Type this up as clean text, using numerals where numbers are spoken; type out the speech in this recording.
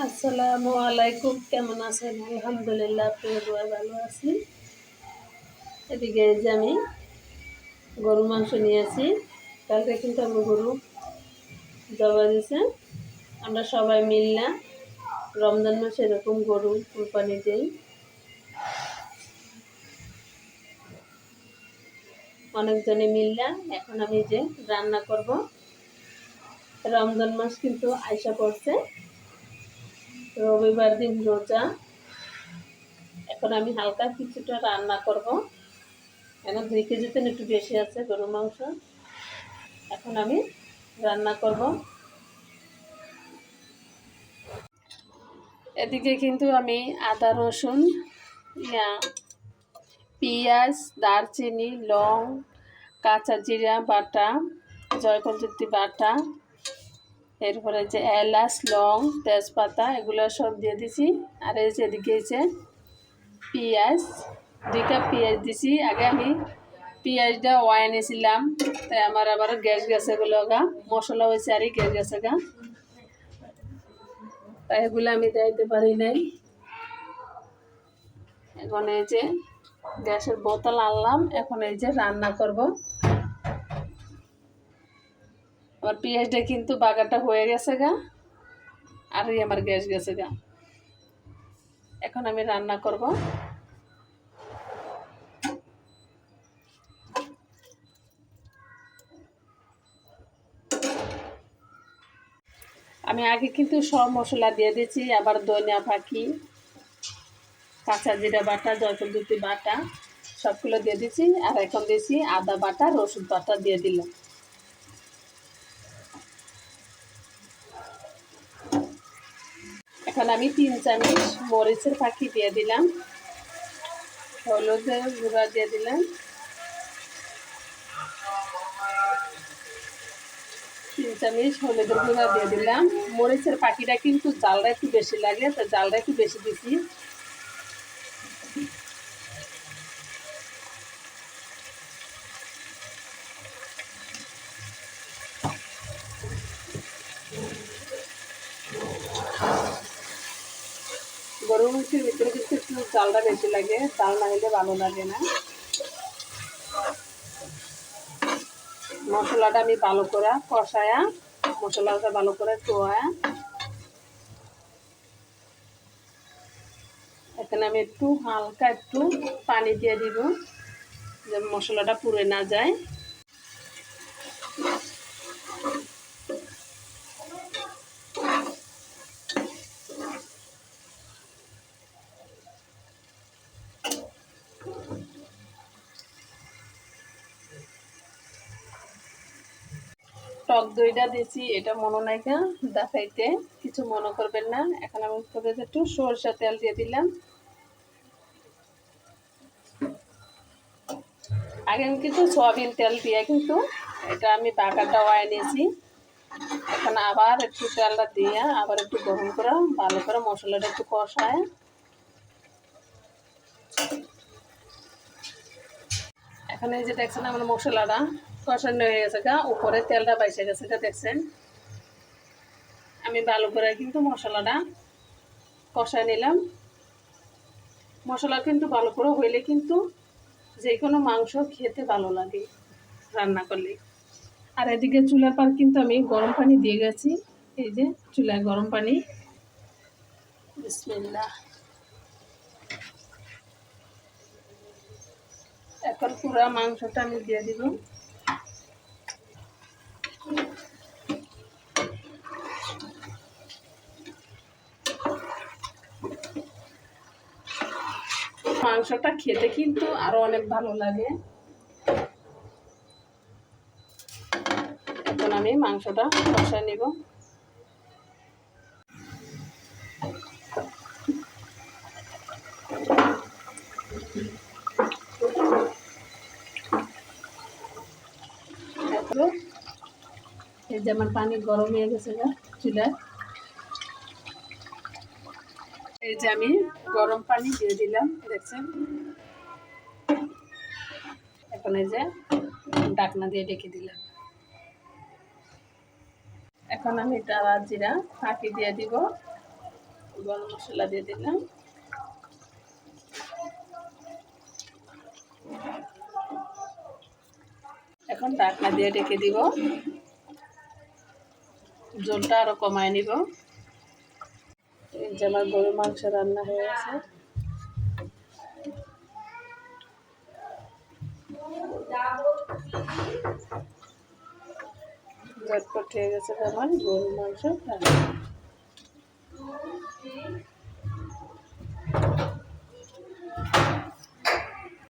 আসসালামু আলাইকুম, কেমন আছেন? আলহামদুলিল্লাহ, আপনার দোয়া ভালো আছি। এদিকে এই যে আমি গরু মাংস নিয়েছি। কালকে কিন্তু আমরা গরু জবাই দিয়েছে। আমরা সবাই মিললা রমজান মাসে এরকম গরু কুরবানি দিই। অনেকজনে মিললা এখন আমি যে রান্না করব। রমজান মাস কিন্তু আইসা পড়ছে, রবিবার দিন রোজা। এখন আমি হালকা কিছুটা রান্না করব। এখন 2 কেজিতে একটু বেশি আছে গরুর মাংস। এখন আমি রান্না করব। এদিকে কিন্তু আমি আদা রসুন পেঁয়াজ দারচিনি লং কাঁচা জিরা বাটা জয়ফলতি বাটা এরপরে যে এলাচ লং তেজপাতা এগুলো সব দিয়ে দিছি। আর এই যে এদিকে যে পেঁয়াজ 2 কাপ পেঁয়াজ দিছি। আগে আমি পেঁয়াজটা ওয়াই নিয়েছিলাম, তাই আমার আবার গ্যাস গেছে এগুলো গা মশলা হয়েছে আর গ্যাস গেছে গা, তাই এগুলো আমি দিতে পারি নাই। এখন এই যে গ্যাসের বোতল আনলাম, এখন এই যে রান্না করব। আমার পেঁয়াজটা কিন্তু বাগারটা হয়ে গেছে গা, আর আমার গ্যাস গেছে গা। এখন আমি রান্না করব। আমি আগে কিন্তু সব মশলা দিয়ে দিয়েছি, আবার ধনিয়া ফাঁকি কাঁচা জিরা বাটা জয়ফলতি বাটা সবগুলো দিয়ে দিচ্ছি। আর এখন দিয়েছি আদা বাটা রসুন বাটা দিয়ে দিলাম। এখন আমি 3 চামচ মরিচের ফাঁকি দিয়ে দিলাম, হলুদের গুঁড়া দিয়ে দিলাম, 3 চামচ হলুদের গুঁড়া দিয়ে দিলাম। মরিচের ফাঁকিটা কিন্তু জালটা একটু বেশি লাগে, তো জালটা একটু বেশি দিছি। গরু মাংসের ভিতরে কিন্তু একটু জালটা বেশি লাগে, জাল না হলে ভালো লাগে না। মশলাটা আমি ভালো করে কষায়া মশলাটা ভালো করে ধোয়া এখানে আমি একটু হালকা একটু পানি দিয়ে দিব, যে মশলাটা পুড়ে না যায়। টক দইটা দিয়েছি, এটা মনে নাই না দেখাইতে, কিছু মনে করবেন না। এখন আমি একটু সরষের তেল দিয়ে দিলাম। আগে আমি কিন্তু সয়াবিন তেল দিয়ে কিন্তু এটা আমি বাগারটা ওয়াই নিয়েছি। এখন আবার একটু তেলটা দিয়ে আবার একটু গরম করে ভালো করে মশলাটা একটু কষায় এখন এই যে দেখছেন আমার মশলাটা কষানো হয়ে গেছে গা, উপরে তেলটা বাইসে গেছে গা, দেখছেন। আমি ভালো করে কিন্তু মশলাটা কষায় নিলাম। মশলা কিন্তু ভালো করে হইলে কিন্তু যে কোনো মাংস খেতে ভালো লাগে রান্না করলে। আর এদিকে চুলার পার কিন্তু আমি গরম পানি দিয়ে গেছি, এই যে চুলায় গরম পানি। বিসমিল্লাহ। এখন পুরা মাংসটা আমি দিয়ে দিব। মাংসটা খেতে কিন্তু আরো অনেক ভালো লাগে। এখন আমি মাংসটা কষায় নিব। এই যে আমার পানি গরম হয়ে গেছে গা চুলায়, এই যে আমি গরম পানি দিয়ে দিলাম, দেখছেন। এখন এই যে ঢাকনা দিয়ে ঢেকে দিলাম। এখন আমি ডালা জিরা ফাঁকি দিয়ে দিব। গরম মশলা দিয়ে দিলাম। এখন ঢাকনা দিয়ে ঢেকে দিব, ঝোলটা আরো কমায় নিব। এই যে আমার গরুর মাংস রান্না হয়ে গেছে। ঝটপট হয়ে গেছে আমার গরুর মাংস রান্না।